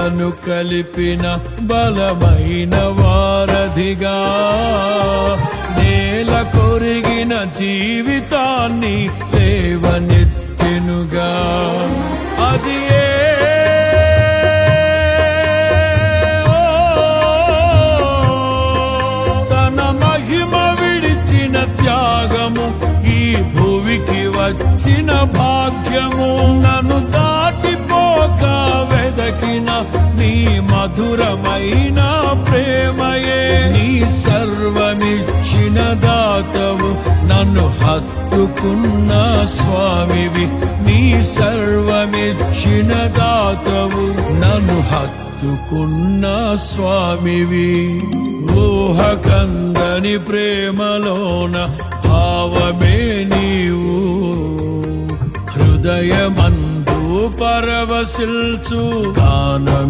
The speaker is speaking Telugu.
జతను కలిపిన బలమైన వారధిగా నేల కొరిగిన జీవితాన్ని లేవనెత్తెనుగా అది తన మహిమ విడిచిన త్యాగము ఈ భూమికి వచ్చిన భాగ్యము నన్ను దాటిపోక వెదకిన నీ మధురమైన ప్రేమయే నీ సర్వమిచ్చిన దాతవు నన్ను హత్తుకున్న స్వామివి నీ సర్వమిచ్చిన దాతవు నన్ను హత్తుకున్న స్వామివి ఊహకందని ప్రేమలోన భావమే నీవు హృదయమందు పరవశిల్చు గానమే